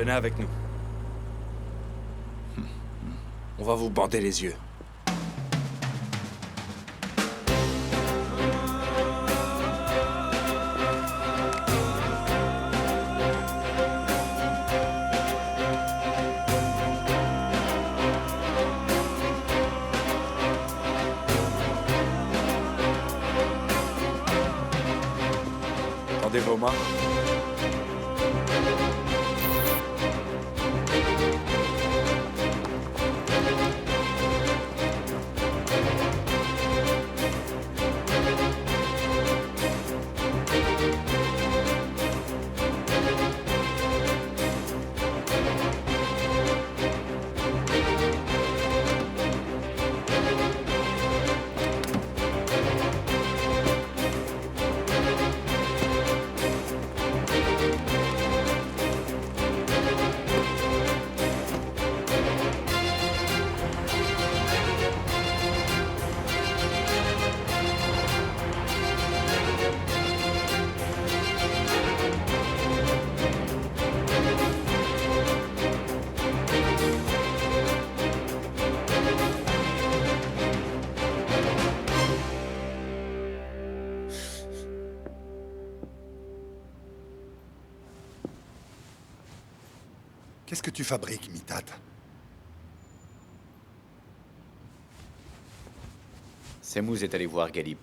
Venez avec nous. On va vous bander les yeux. Tendez vos mains. Qu'est-ce que tu fabriques, Mitat? Semouz est allé voir Galip.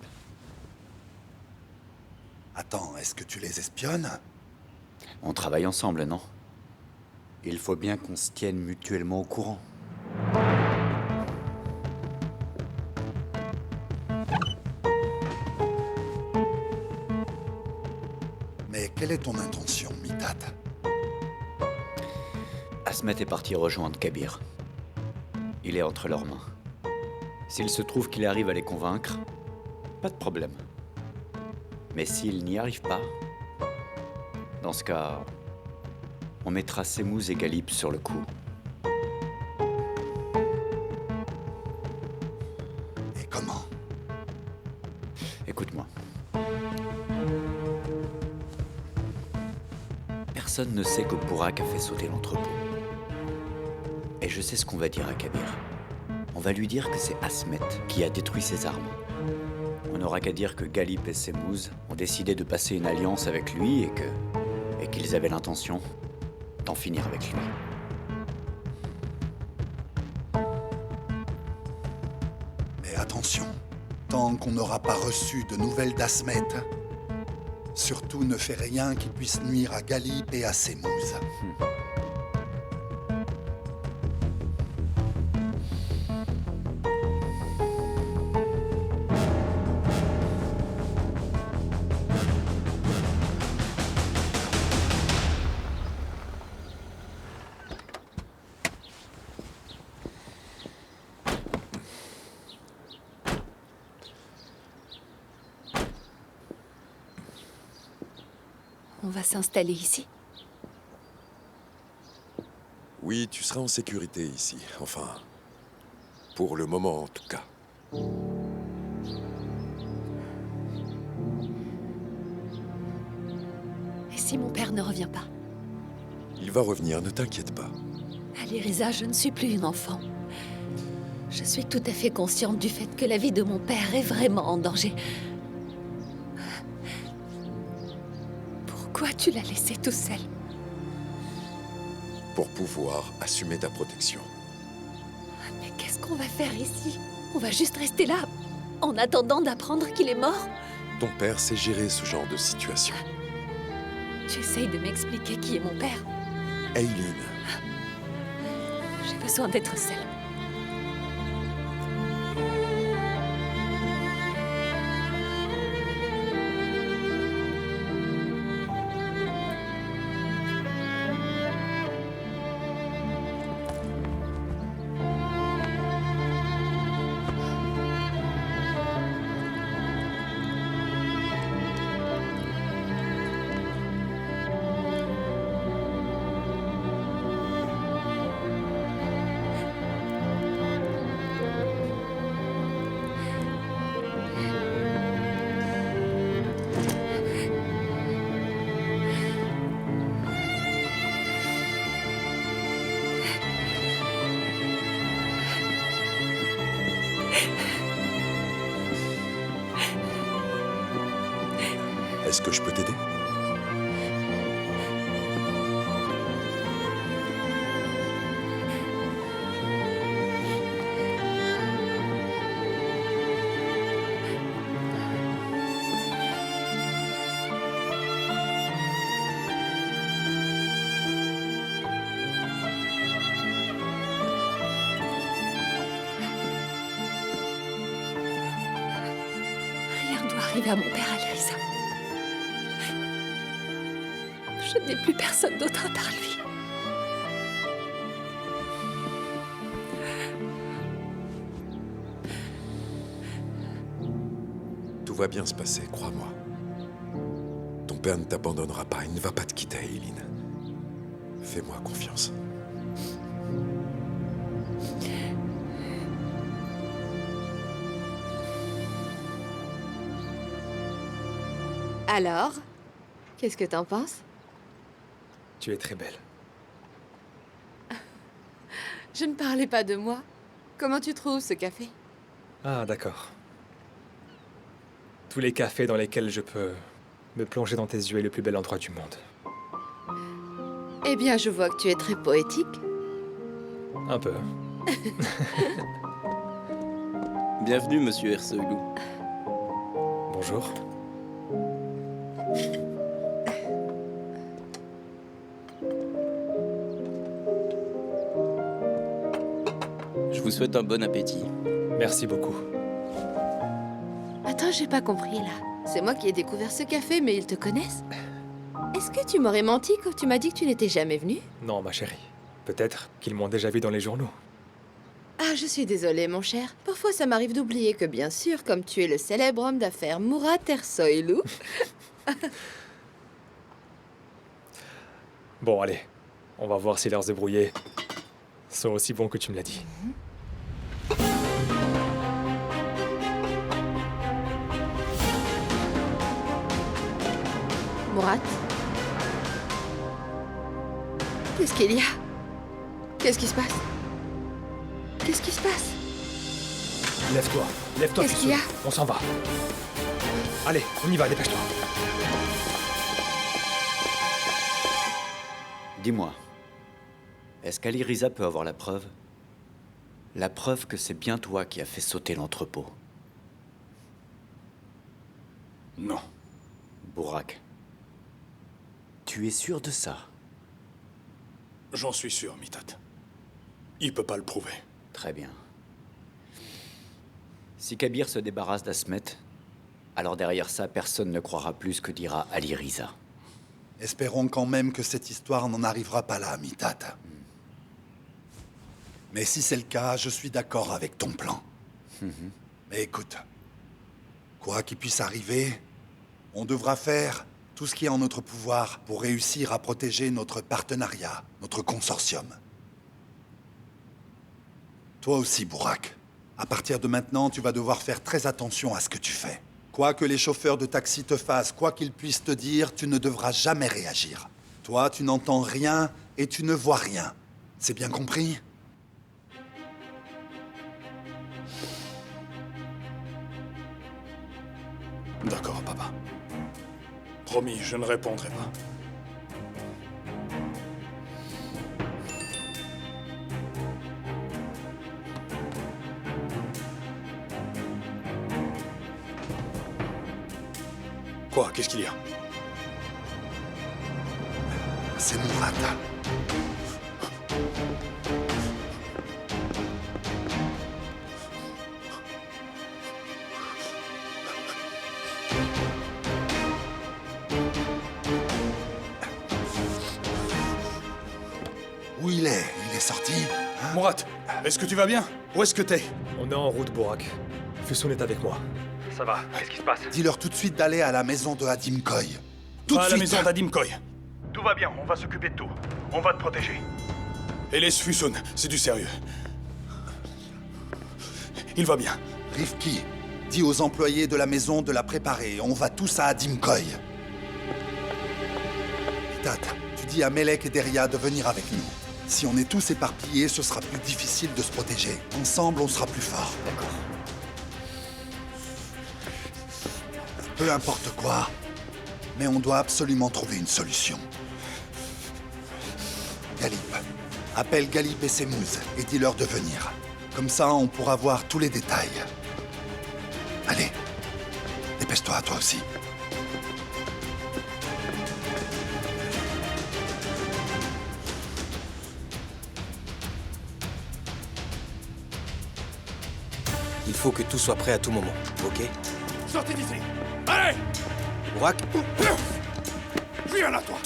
Attends, est-ce que tu les espionnes? On travaille ensemble, non? Il faut bien qu'on se tienne mutuellement au courant. Mais quelle est ton intention, Mitat? Asmet est parti rejoindre Kabir. Il est entre leurs mains. S'il se trouve qu'il arrive à les convaincre, pas de problème. Mais s'il n'y arrive pas, dans ce cas, on mettra Semouz et Galip sur le coup. Et comment? Écoute-moi. Personne ne sait que Bourak a fait sauter l'entrepôt. Et je sais ce qu'on va dire à Kabir. On va lui dire que c'est Asmet qui a détruit ses armes. On n'aura qu'à dire que Galip et Semouz ont décidé de passer une alliance avec lui et qu'ils avaient l'intention d'en finir avec lui. Mais attention, tant qu'on n'aura pas reçu de nouvelles d'Asmet, surtout ne fais rien qui puisse nuire à Galip et à Semouz. On va s'installer ici. Oui, tu seras en sécurité ici. Enfin, pour le moment en tout cas. Et si mon père ne revient pas? Il va revenir, ne t'inquiète pas. Allez, Reza, je ne suis plus une enfant. Je suis tout à fait consciente du fait que la vie de mon père est vraiment en danger. Pourquoi tu l'as laissé tout seul? Pour pouvoir assumer ta protection. Mais qu'est-ce qu'on va faire ici? On va juste rester là, en attendant d'apprendre qu'il est mort? Ton père sait gérer ce genre de situation. Tu essayes de m'expliquer qui est mon père? Aileen, J'ai besoin d'être seule. Est-ce que je peux t'aider? Rien ne doit arriver à mon père, Alirisa. Je n'ai plus personne d'autre à part lui. Tout va bien se passer, crois-moi. Ton père ne t'abandonnera pas, il ne va pas te quitter, Eileen. Fais-moi confiance. Alors, qu'est-ce que t'en penses? Tu es très belle. Je ne parlais pas de moi. Comment tu trouves ce café? Ah, d'accord. Tous les cafés dans lesquels je peux me plonger dans tes yeux est le plus bel endroit du monde. Eh bien, je vois que tu es très poétique. Un peu. Bienvenue, monsieur Ersoglou. Bonjour. Je vous souhaite un bon appétit. Merci beaucoup. Attends, j'ai pas compris là. C'est moi qui ai découvert ce café, mais ils te connaissent? Est-ce que tu m'aurais menti quand tu m'as dit que tu n'étais jamais venu? Non, ma chérie. Peut-être qu'ils m'ont déjà vu dans les journaux. Ah, je suis désolée, mon cher. Parfois, ça m'arrive d'oublier que, bien sûr, comme tu es le célèbre homme d'affaires Murat Ersoylu... Bon, allez. On va voir si leurs débrouillés sont aussi bons que tu me l'as dit. Murat? Qu'est-ce qu'il y a? Qu'est-ce qui se passe? Qu'est-ce qui se passe? Lève-toi. Lève-toi, Qu'est-ce qu'il y a? On s'en va. Allez, on y va, dépêche-toi. Dis-moi, est-ce qu'Alirisa peut avoir la preuve? La preuve que c'est bien toi qui as fait sauter l'entrepôt. Non. Burak, tu es sûr de ça? J'en suis sûr, Mithat. Il peut pas le prouver. Très bien. Si Kabir se débarrasse d'Asmet, alors derrière ça, personne ne croira plus ce que dira Alirisa. Espérons quand même que cette histoire n'en arrivera pas là, Mithat. Mais si c'est le cas, je suis d'accord avec ton plan. Mais écoute, quoi qu'il puisse arriver, on devra faire tout ce qui est en notre pouvoir pour réussir à protéger notre partenariat, notre consortium. Toi aussi, Burak. À partir de maintenant, tu vas devoir faire très attention à ce que tu fais. Quoi que les chauffeurs de taxi te fassent, quoi qu'ils puissent te dire, tu ne devras jamais réagir. Toi, tu n'entends rien et tu ne vois rien. C'est bien compris? D'accord, papa. Promis, je ne répondrai pas. Quoi? Qu'est-ce qu'il y a? C'est Murat. Où il est? Il est sorti? Hein? Murat, est-ce que tu vas bien? Où est-ce que t'es? On est en route, Burak. Fusoun est avec moi. Ça va, qu'est-ce qui se passe? Dis-leur tout de suite d'aller à la maison de Hadim Koy. Tout de Va à la suite. maison d'Adim Koy. Tout va bien, on va s'occuper de tout. On va te protéger. Et laisse Fusoun, c'est du sérieux. Il va bien. Rifki, dis aux employés de la maison de la préparer. On va tous à Hadim Koy. Tat, tu dis à Melek et Deria de venir avec nous. Si on est tous éparpillés, ce sera plus difficile de se protéger. Ensemble, on sera plus forts. D'accord. Peu importe quoi, Mais on doit absolument trouver une solution. Galip. Appelle Galip et Semouz et dis-leur de venir. Comme ça, on pourra voir tous les détails. Allez, dépêche-toi, toi aussi. Il faut que tout soit prêt à tout moment, ok? Sortez d'ici. Allez! Bourak? Viens là, toi!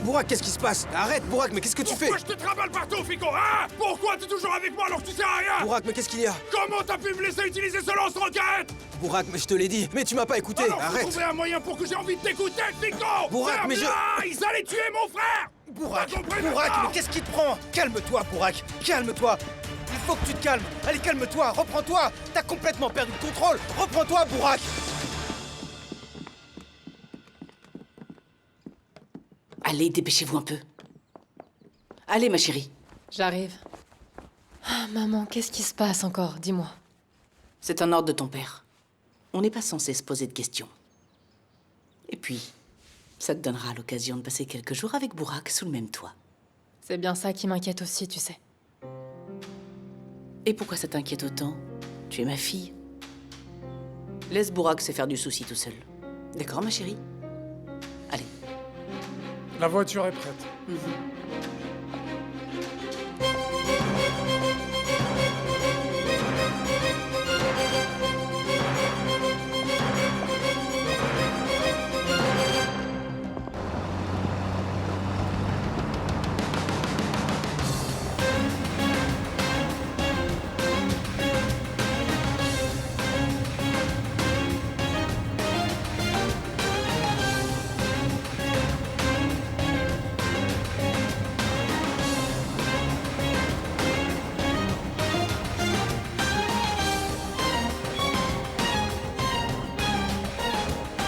Bourak, qu'est-ce qui se passe? Arrête, Bourak, mais qu'est-ce que tu fais? Pourquoi je te travaille partout, Fico, hein? Pourquoi t'es toujours avec moi alors que tu sers à rien? Bourak, mais qu'est-ce qu'il y a? Comment t'as pu me laisser utiliser ce lance-roquette? Bourak, mais je te l'ai dit, mais tu m'as pas écouté, Alors, faut arrête! trouver un moyen pour que j'ai envie de t'écouter, Fico! Bourak, mais Ils allaient tuer mon frère! Bourak, T'as compris, Bourak, maintenant? mais qu'est-ce qui te prend? Calme-toi, Bourak, calme-toi! Il faut que tu te calmes! Allez, calme-toi, reprends-toi! T'as complètement perdu le contrôle! Reprends-toi, Bourak! Allez, dépêchez-vous un peu. Allez, ma chérie. J'arrive. Ah, maman, qu'est-ce qui se passe encore? Dis-moi. C'est un ordre de ton père. On n'est pas censé se poser de questions. Et puis, ça te donnera l'occasion de passer quelques jours avec Bourak sous le même toit. C'est bien ça qui m'inquiète aussi, tu sais. Et pourquoi ça t'inquiète autant? Tu es ma fille. Laisse Bourak se faire du souci tout seul. D'accord, ma chérie? Allez. La voiture est prête.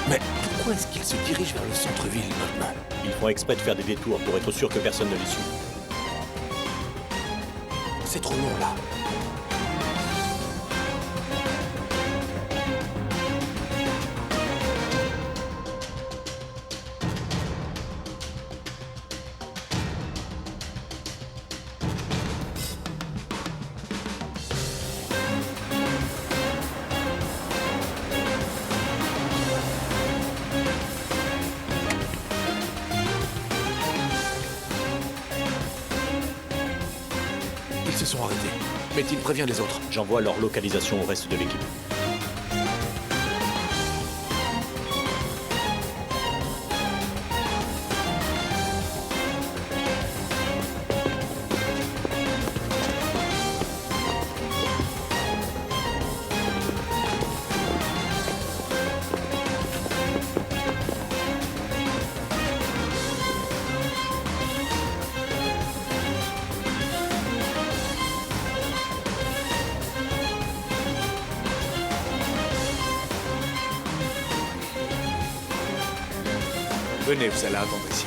Mais pourquoi est-ce qu'ils se dirigent vers le centre-ville maintenant? Ils font exprès de faire des détours pour être sûr que personne ne les suit. C'est trop long, là. Ils se sont arrêtés. Metin prévient les autres. J'envoie leur localisation au reste de l'équipe. Venez, vous allez attendre ici.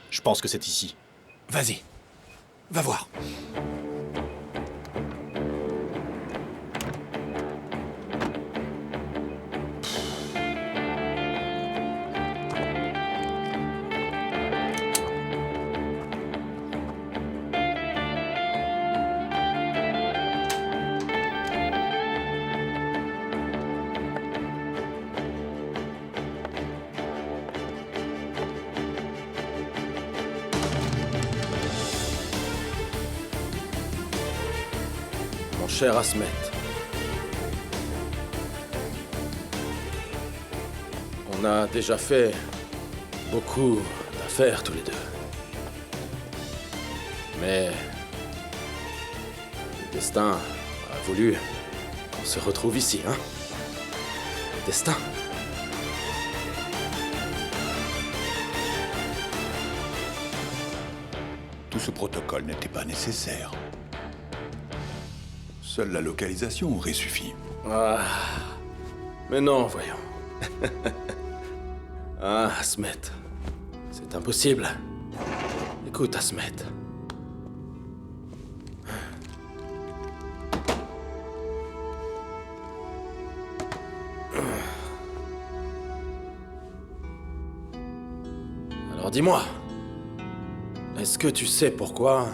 Je pense que c'est ici. Vas-y. Va voir. cher Asmet. On a déjà fait beaucoup d'affaires tous les deux. Mais le destin a voulu qu'on se retrouve ici, hein? Destin. Tout ce protocole n'était pas nécessaire. Seule la localisation aurait suffi. Ah. Mais non, voyons. Ah, Asmet. C'est impossible. Écoute, Asmet. Alors dis-moi. Est-ce que tu sais pourquoi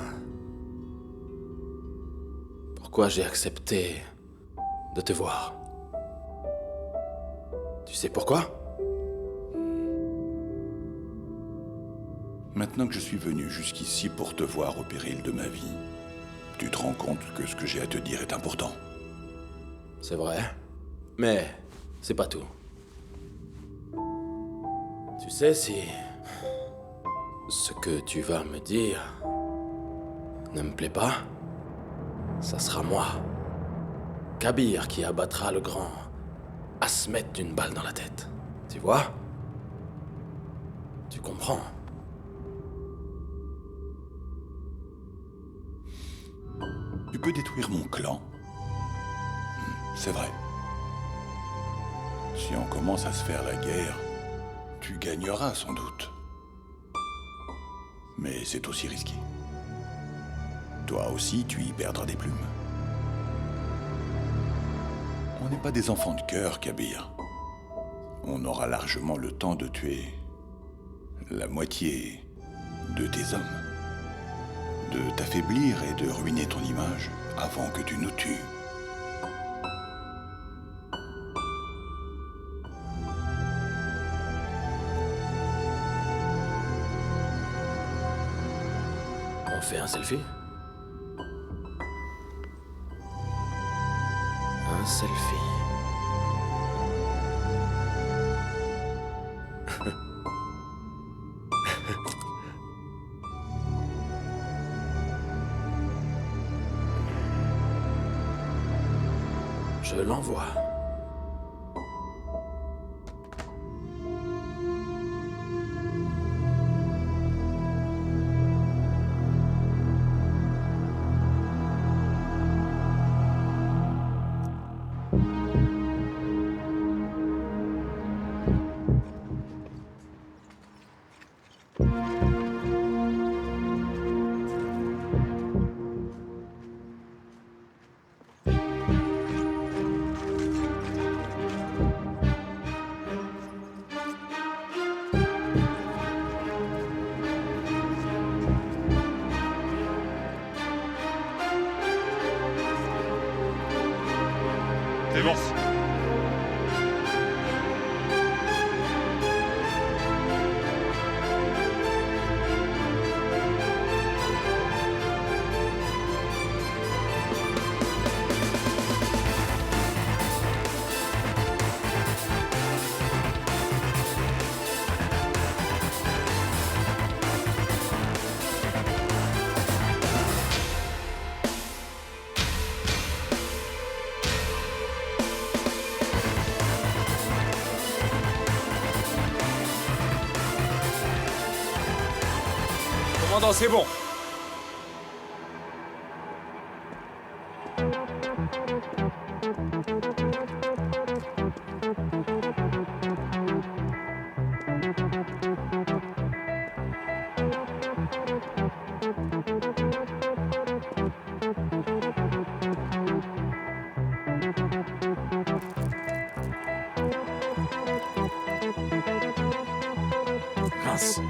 j'ai accepté de te voir? Tu sais pourquoi? Maintenant que je suis venu jusqu'ici pour te voir au péril de ma vie, tu te rends compte que ce que j'ai à te dire est important. C'est vrai, mais c'est pas tout. Tu sais, si ce que tu vas me dire ne me plaît pas, ça sera moi, Kabir, qui abattra le grand Asmet d'une balle dans la tête. Tu vois? Tu comprends? Tu peux détruire mon clan. C'est vrai. Si on commence à se faire la guerre, tu gagneras sans doute. Mais c'est aussi risqué. Toi aussi, tu y perdras des plumes. On n'est pas des enfants de cœur, Kabir. On aura largement le temps de tuer la moitié de tes hommes, de t'affaiblir et de ruiner ton image avant que tu nous tues. On fait un selfie? Un selfie. Je l'envoie. C'est bon. Commandant, c'est bon. Mince.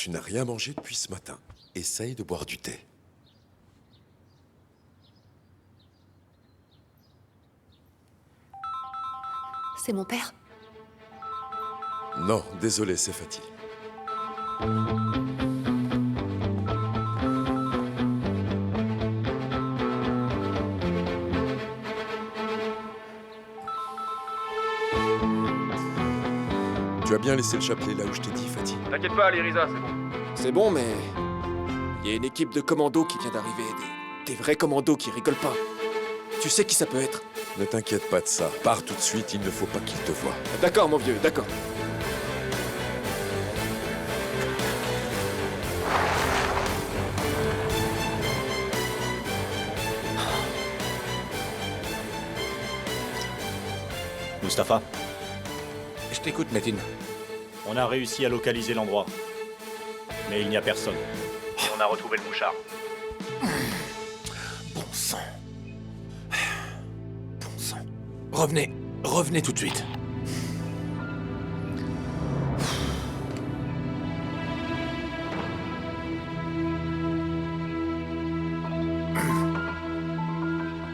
Tu n'as rien mangé depuis ce matin. Essaye de boire du thé. C'est mon père? Non, désolé, c'est Fatih. Tu as bien laissé le chapelet là où je t'ai dit, Fatih. T'inquiète pas, Lyrisa, c'est bon. C'est bon, mais... Il y a une équipe de commandos qui vient d'arriver. Des vrais commandos qui rigolent pas. Tu sais qui ça peut être? Ne t'inquiète pas de ça. Pars tout de suite, il ne faut pas qu'ils te voient. D'accord, mon vieux, d'accord. Mustapha, Je t'écoute, Metin. on a réussi à localiser l'endroit. Mais il n'y a personne. Et on a retrouvé le mouchard. Bon sang. Bon sang. Revenez tout de suite.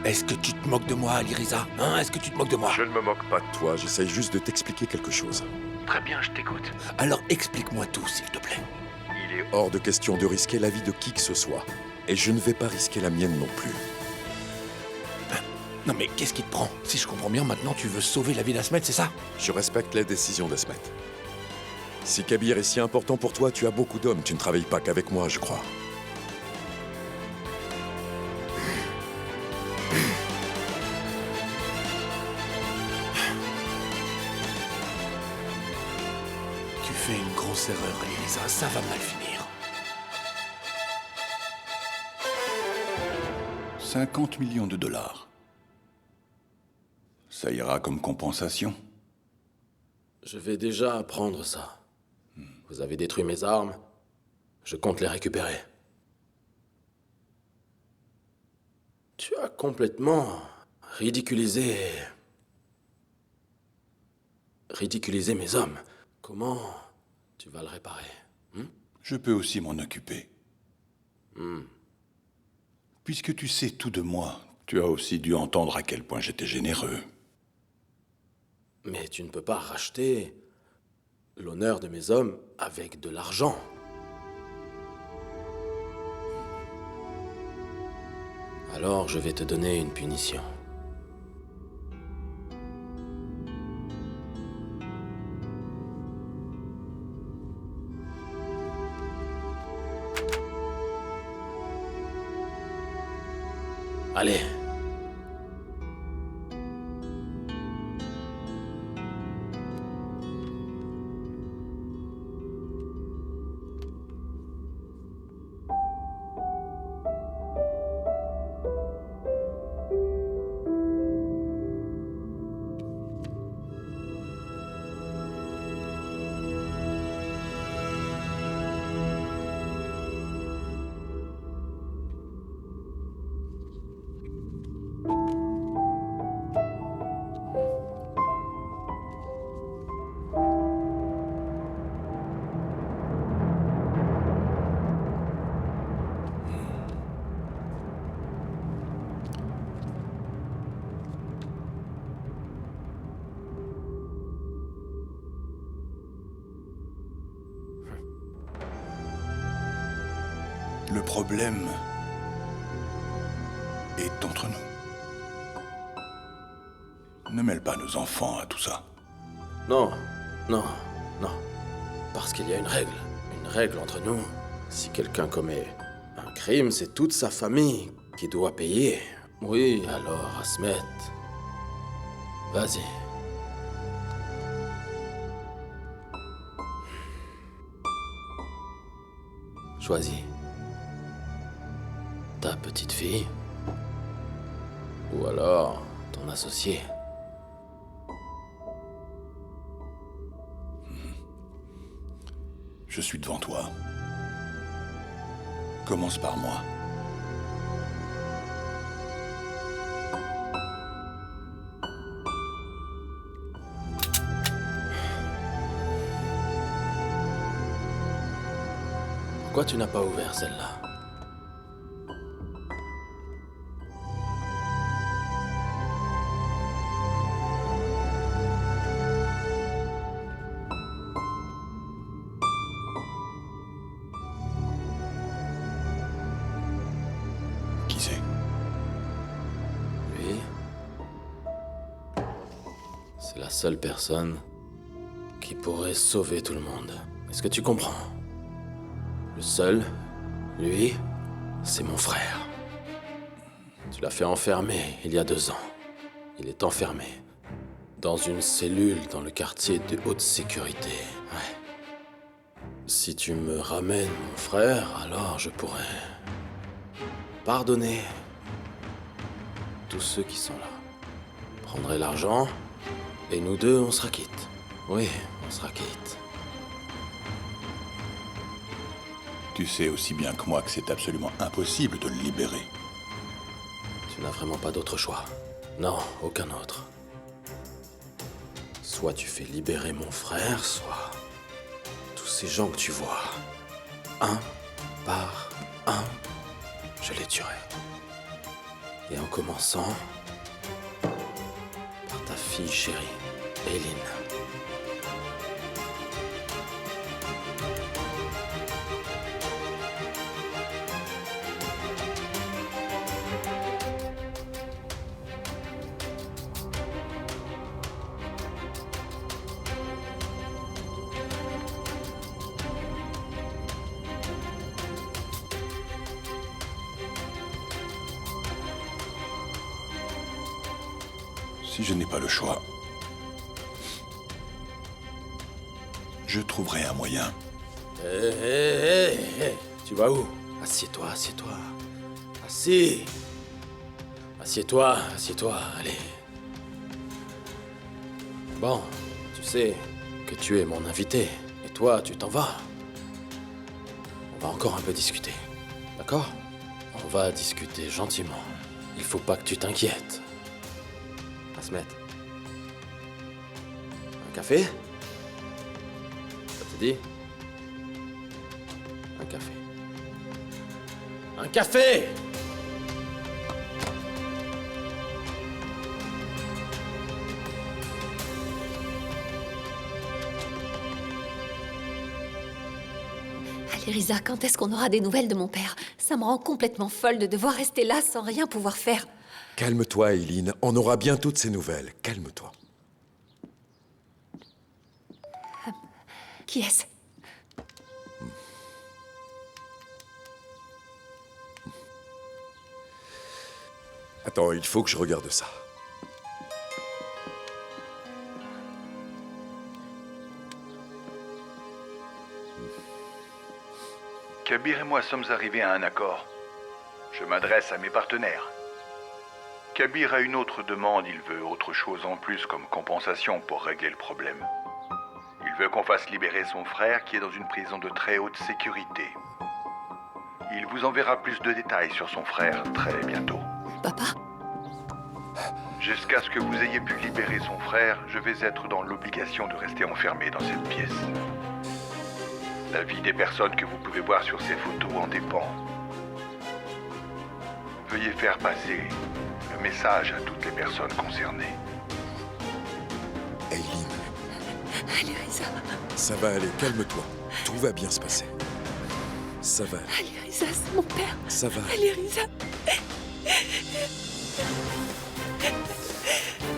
Est-ce que tu te moques de moi, Lyrisa? Hein? Est-ce que tu te moques de moi? Je ne me moque pas de toi, j'essaye juste de t'expliquer quelque chose. Très bien, je t'écoute. Alors explique-moi tout, s'il te plaît. Il est hors de question de risquer la vie de qui que ce soit. Et je ne vais pas risquer la mienne non plus. Non mais qu'est-ce qui te prend? Si je comprends bien, maintenant tu veux sauver la vie d'Asmet, c'est ça? Je respecte la décision d'Asmet. Si Kabir est si important pour toi, tu as beaucoup d'hommes. Tu ne travailles pas qu'avec moi, je crois. Tu fais une grosse erreur, Lyrisa, ça va mal finir. 50 millions de dollars. Ça ira comme compensation. Je vais déjà apprendre ça. Vous avez détruit mes armes. Je compte les récupérer. Tu as complètement ridiculisé mes hommes. Comment tu vas le réparer? Je peux aussi m'en occuper. Puisque tu sais tout de moi, tu as aussi dû entendre à quel point j'étais généreux. Mais tu ne peux pas racheter l'honneur de mes hommes avec de l'argent. Alors je vais te donner une punition. Allez. Le problème est entre nous. Ne mêle pas nos enfants à tout ça. Non, non, non. Parce qu'il y a une règle entre nous. Si quelqu'un commet un crime, c'est toute sa famille qui doit payer. Oui, alors, Asmet, vas-y. Choisis. Ta petite fille. Ou alors, ton associé. Je suis devant toi. Commence par moi. Pourquoi tu n'as pas ouvert celle-là? Qui c'est? Lui, c'est la seule personne qui pourrait sauver tout le monde. Est-ce que tu comprends? Le seul, lui, c'est mon frère. Tu l'as fait enfermer il y a 2 ans. Il est enfermé dans une cellule dans le quartier de haute sécurité. Ouais. Si tu me ramènes mon frère, alors je pourrais pardonner tous ceux qui sont là. Prendrai l'argent et nous deux, on sera quittes. Oui, on sera quittes. Tu sais aussi bien que moi que c'est absolument impossible de le libérer. Tu n'as vraiment pas d'autre choix. Non, aucun autre. Soit tu fais libérer mon frère, soit tous ces gens que tu vois, un par un, je les tuerai. Et en commençant par ta fille chérie, Eileen. Si je n'ai pas le choix, je trouverai un moyen. Hé, tu vas où? Assieds-toi, assieds-toi. Assis. Assieds-toi, assieds-toi, allez. Bon, tu sais que tu es mon invité, et toi, tu t'en vas. On va encore un peu discuter, d'accord? On va discuter gentiment. Il faut pas que tu t'inquiètes. Asmet. Un café? Ça te dit? Un café. Un café! Allez, Risa, quand est-ce qu'on aura des nouvelles de mon père? Ça me rend complètement folle de devoir rester là sans rien pouvoir faire. Calme-toi, Eileen. On aura bientôt de ces nouvelles. Calme-toi. Qui est-ce? Attends, il faut que je regarde ça. Kabir et moi sommes arrivés à un accord. Je m'adresse à mes partenaires. Kabir a une autre demande, il veut autre chose en plus comme compensation pour régler le problème. Il veut qu'on fasse libérer son frère qui est dans une prison de très haute sécurité. Il vous enverra plus de détails sur son frère très bientôt. Papa? Jusqu'à ce que vous ayez pu libérer son frère, je vais être dans l'obligation de rester enfermé dans cette pièce. La vie des personnes que vous pouvez voir sur ces photos en dépend. Veuillez faire passer le message à toutes les personnes concernées. Eileen, Allez, Risa. ça va aller, calme-toi. Tout va bien se passer. Ça va aller. Allez, Risa, c'est mon père. Ça va. Allez, Risa.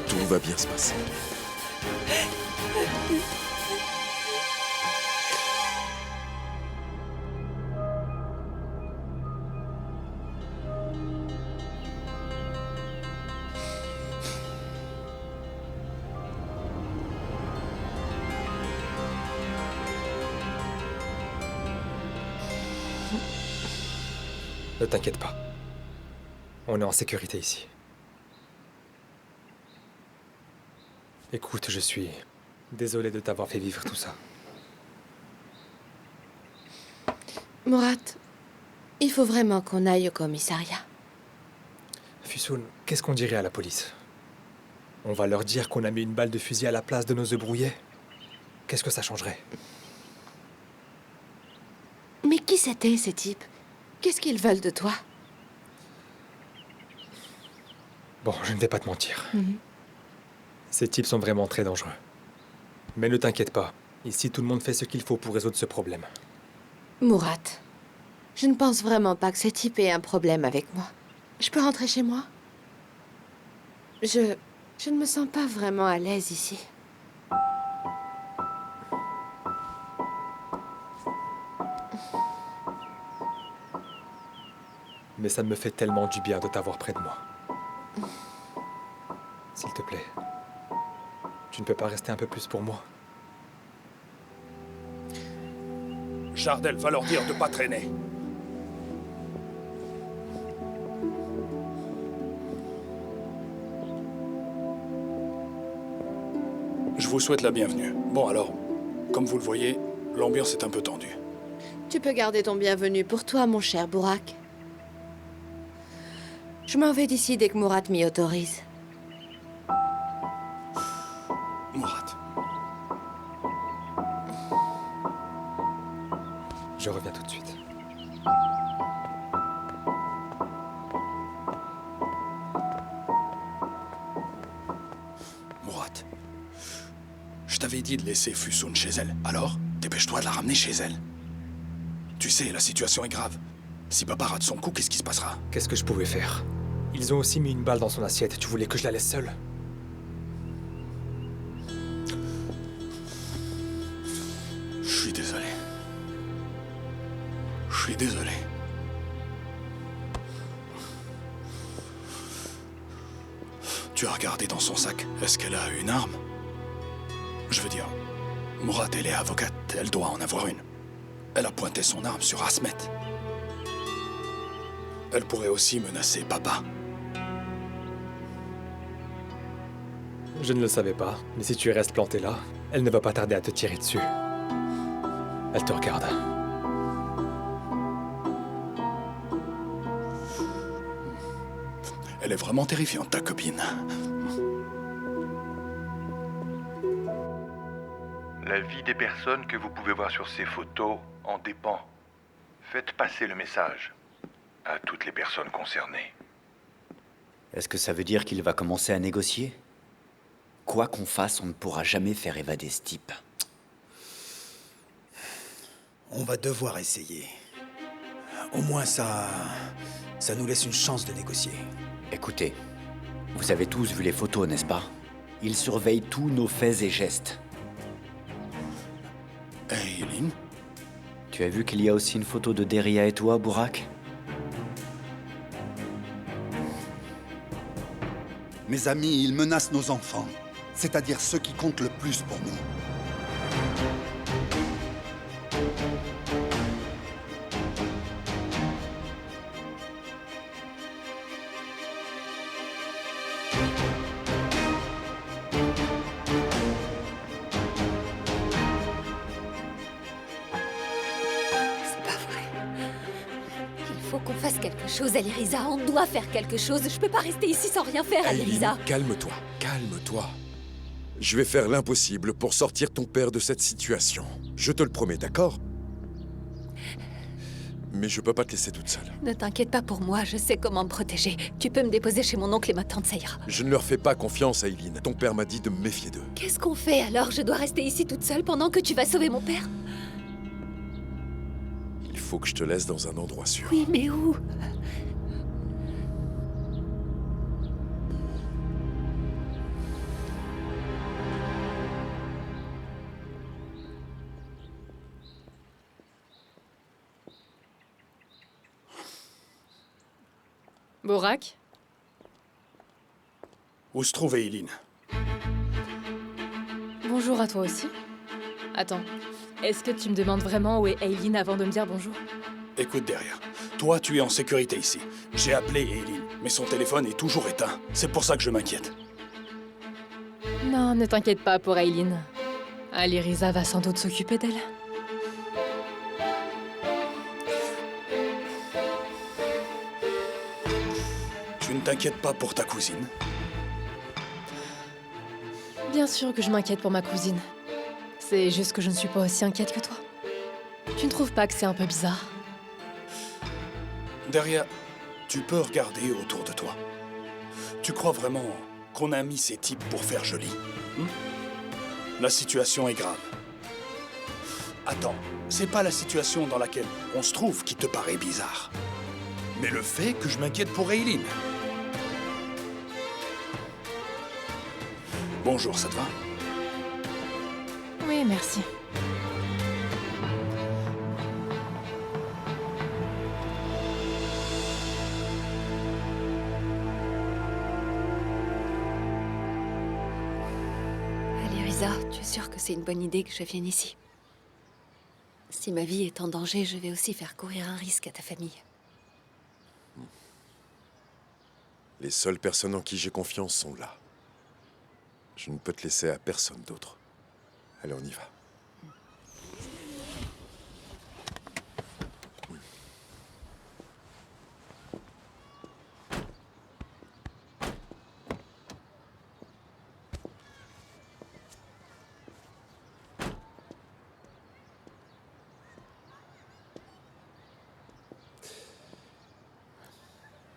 Tout va bien se passer. Ne t'inquiète pas. On est en sécurité ici. Écoute, je suis désolé de t'avoir fait vivre tout ça. Murat, il faut vraiment qu'on aille au commissariat. Fusoun, qu'est-ce qu'on dirait à la police? On va leur dire qu'on a mis une balle de fusil à la place de nos œufs brouillés? Qu'est-ce que ça changerait? Mais qui Qui c'était, ces types? Qu'est-ce qu'ils veulent de toi? Bon, je ne vais pas te mentir. Ces types sont vraiment très dangereux. Mais ne t'inquiète pas. Ici, tout le monde fait ce qu'il faut pour résoudre ce problème. Murat, je ne pense vraiment pas que ce type ait un problème avec moi. Je peux rentrer chez moi? Je ne me sens pas vraiment à l'aise ici. Mais ça me fait tellement du bien de t'avoir près de moi. S'il te plaît, tu ne peux pas rester un peu plus pour moi? Jardel, va leur dire de pas traîner. Je vous souhaite la bienvenue. Bon alors, comme vous le voyez, l'ambiance est un peu tendue. Tu peux garder ton bienvenu pour toi, mon cher Burak. Je m'en vais d'ici dès que Murat m'y autorise. Murat. Je reviens tout de suite. Murat. Je t'avais dit de laisser Füsun chez elle. Alors, dépêche-toi de la ramener chez elle. Tu sais, la situation est grave. Si papa rate son coup, qu'est-ce qui se passera? Qu'est-ce que je pouvais faire? Ils ont aussi mis une balle dans son assiette. Tu voulais que je la laisse seule? Je suis désolé. Je suis désolé. Tu as regardé dans son sac. Est-ce qu'elle a une arme? Je veux dire, Murat, elle est avocate. Elle doit en avoir une. Elle a pointé son arme sur Asmet. Elle pourrait aussi menacer papa. Je ne le savais pas, mais si tu restes planté là, elle ne va pas tarder à te tirer dessus. Elle te regarde. Elle est vraiment terrifiante, ta copine. La vie des personnes que vous pouvez voir sur ces photos en dépend. Faites passer le message à toutes les personnes concernées. Est-ce que ça veut dire qu'il va commencer à négocier? Quoi qu'on fasse, on ne pourra jamais faire évader ce type. On va devoir essayer. Au moins ça nous laisse une chance de négocier. Écoutez, vous avez tous vu les photos, n'est-ce pas? Ils surveillent tous nos faits et gestes. Hey, Eileen? Tu as vu qu'il y a aussi une photo de Deria et toi, Burak? Mes amis, ils menacent nos enfants. C'est-à-dire ceux qui comptent le plus pour nous. C'est pas vrai. Il faut qu'on fasse quelque chose, Aliriza. On doit faire quelque chose. Je peux pas rester ici sans rien faire, Aliriza. Eileen, calme-toi, calme-toi. Je vais faire l'impossible pour sortir ton père de cette situation. Je te le promets, d'accord? Mais je peux pas te laisser toute seule. Ne t'inquiète pas pour moi, je sais comment me protéger. Tu peux me déposer chez mon oncle et ma tante, ça ira. Je ne leur fais pas confiance, Eileen. Ton père m'a dit de me méfier d'eux. Qu'est-ce qu'on fait alors? Je dois rester ici toute seule pendant que tu vas sauver mon père? Il faut que je te laisse dans un endroit sûr. Oui, mais où? Burak? Où se trouve Eileen? Bonjour à toi aussi. Attends, est-ce que tu me demandes vraiment où est Eileen avant de me dire bonjour? Écoute derrière. Toi, tu es en sécurité ici. J'ai appelé Eileen, mais son téléphone est toujours éteint. C'est pour ça que je m'inquiète. Non, ne t'inquiète pas pour Eileen. Aliriza va sans doute s'occuper d'elle. Tu ne t'inquiètes pas pour ta cousine? Bien sûr que je m'inquiète pour ma cousine. C'est juste que je ne suis pas aussi inquiète que toi. Tu ne trouves pas que c'est un peu bizarre? Derrière, tu peux regarder autour de toi. Tu crois vraiment qu'on a mis ces types pour faire joli? La situation est grave. Attends, c'est pas la situation dans laquelle on se trouve qui te paraît bizarre, mais le fait que je m'inquiète pour Eileen. Bonjour, ça te va? Oui, merci. Aliriza, tu es sûre que c'est une bonne idée que je vienne ici? Si ma vie est en danger, je vais aussi faire courir un risque à ta famille. Les seules personnes en qui j'ai confiance sont là. Je ne peux te laisser à personne d'autre. Allez, on y va.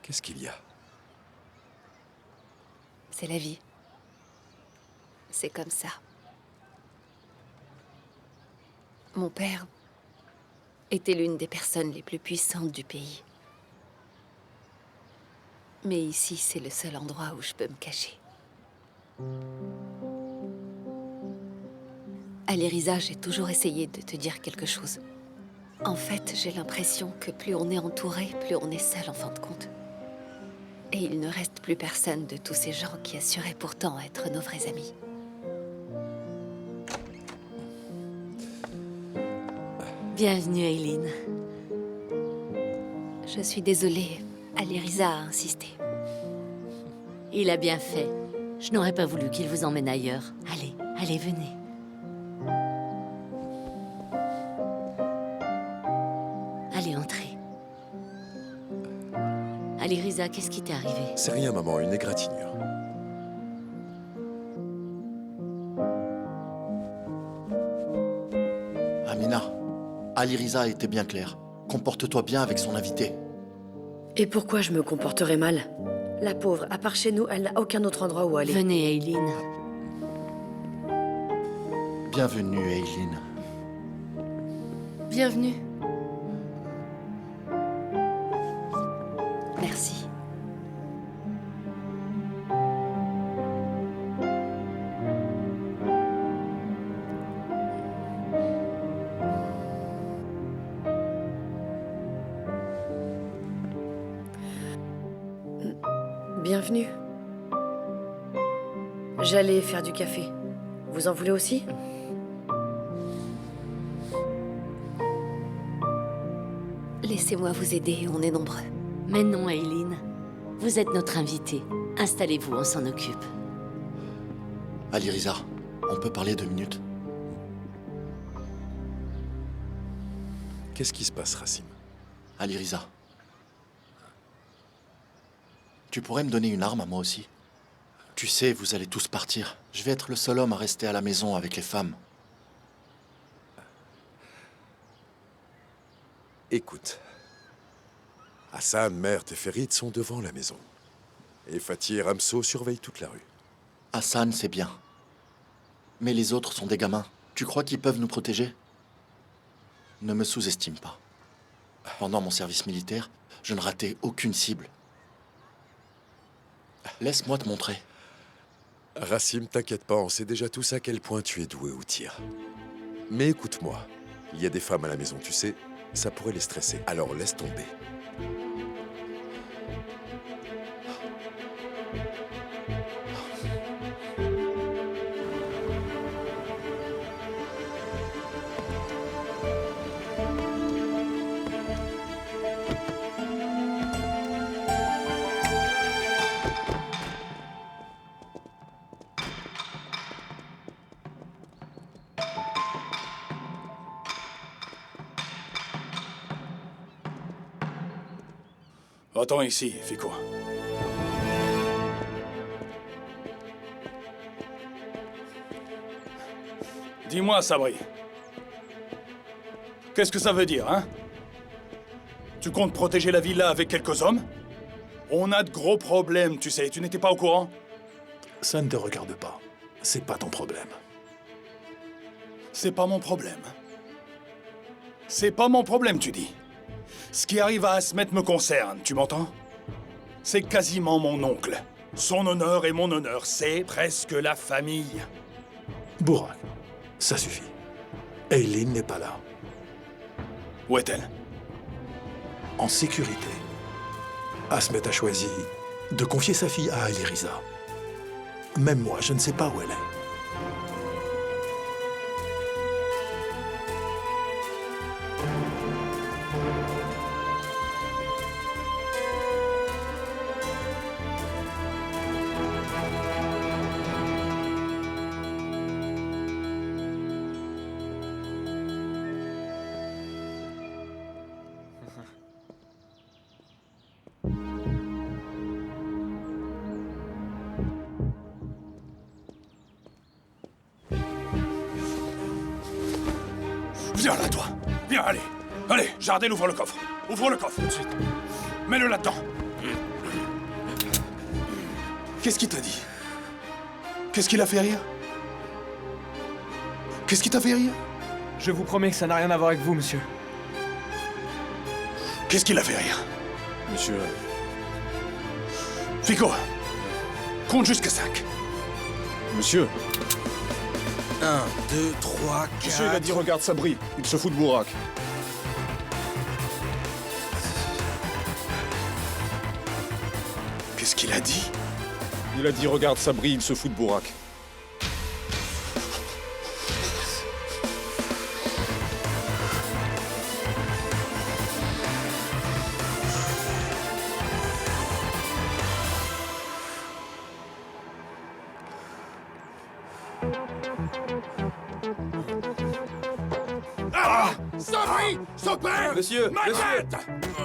Qu'est-ce qu'il y a? C'est la vie. C'est comme ça. Mon père était l'une des personnes les plus puissantes du pays. Mais ici, c'est le seul endroit où je peux me cacher. Aliriza, j'ai toujours essayé de te dire quelque chose. En fait, j'ai l'impression que plus on est entouré, plus on est seul en fin de compte. Et il ne reste plus personne de tous ces gens qui assuraient pourtant être nos vrais amis. Bienvenue, Eileen. Je suis désolée, Aliriza a insisté. Il a bien fait. Je n'aurais pas voulu qu'il vous emmène ailleurs. Allez, allez, venez. Allez, entrez. Aliriza, qu'est-ce qui t'est arrivé? C'est rien, maman, une égratignure. Amina, Aliriza était bien claire. Comporte-toi bien avec son invité. Et pourquoi je me comporterais mal? La pauvre, à part chez nous, elle n'a aucun autre endroit où aller. Venez, Eileen. Bienvenue, Eileen. Bienvenue. Merci. Bienvenue. J'allais faire du café. Vous en voulez aussi? Laissez-moi vous aider, on est nombreux. Mais non, Eileen. Vous êtes notre invitée. Installez-vous, on s'en occupe. Aliriza, on peut parler 2 minutes? Qu'est-ce qui se passe, Racine? Aliriza. Tu pourrais me donner une arme à moi aussi? Tu sais, vous allez tous partir. Je vais être le seul homme à rester à la maison avec les femmes. Écoute. Hassan, Mert et Ferid sont devant la maison. Et Fatih et Ramso surveillent toute la rue. Hassan, c'est bien. Mais les autres sont des gamins. Tu crois qu'ils peuvent nous protéger? Ne me sous-estime pas. Pendant mon service militaire, je ne ratais aucune cible. Laisse-moi te montrer. Rassim, t'inquiète pas, on sait déjà tous à quel point tu es doué au tir. Mais écoute-moi, il y a des femmes à la maison, tu sais, ça pourrait les stresser, alors laisse tomber. Attends ici, Fico. Dis-moi, Sabri. Qu'est-ce que ça veut dire, hein? Tu comptes protéger la villa avec quelques hommes? On a de gros problèmes, tu sais. Tu n'étais pas au courant? Ça ne te regarde pas. C'est pas ton problème. C'est pas mon problème. C'est pas mon problème, tu dis. Ce qui arrive à Asmet me concerne, tu m'entends? C'est quasiment mon oncle. Son honneur et mon honneur, c'est presque la famille. Burak, ça suffit. Aileen n'est pas là. Où est-elle? En sécurité. Asmet a choisi de confier sa fille à Aliriza. Même moi, je ne sais pas où elle est. Viens là, toi. Viens, allez. Allez, Jardel, ouvre le coffre. Ouvre le coffre, tout de suite. Mets-le là-dedans. Qu'est-ce qu'il t'a dit? Qu'est-ce qui l'a fait rire? Qu'est-ce qui t'a fait rire? Je vous promets que ça n'a rien à voir avec vous, monsieur. Qu'est-ce qui l'a fait rire? Monsieur... Fico, compte jusqu'à 5. Monsieur... 1, 2, 3, 4... Monsieur, il a dit regarde Sabri, il se fout de Burak. Qu'est-ce qu'il a dit? Il a dit regarde Sabri, il se fout de Burak. Sabri, s'il te plaît! Monsieur, ma tête!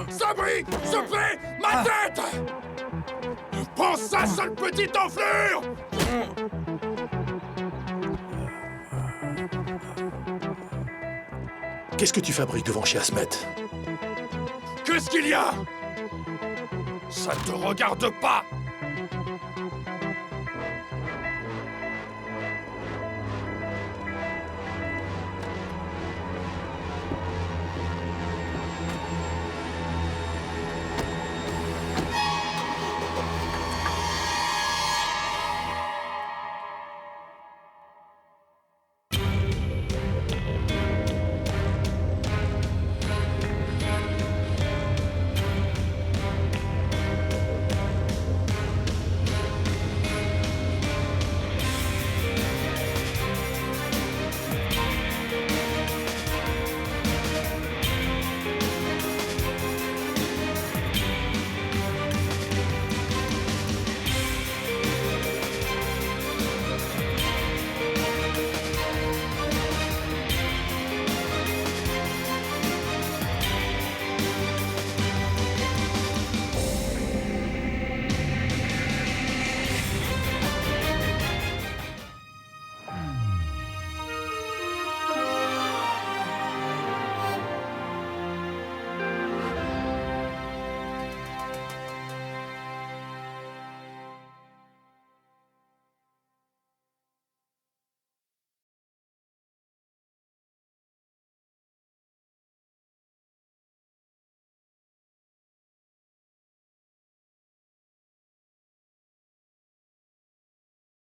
Sabri, s'il te plaît! Ma tête! Prends ça, sale petite enflure! Qu'est-ce que tu fabriques devant chez Asmet? Qu'est-ce qu'il y a? Ça te regarde pas!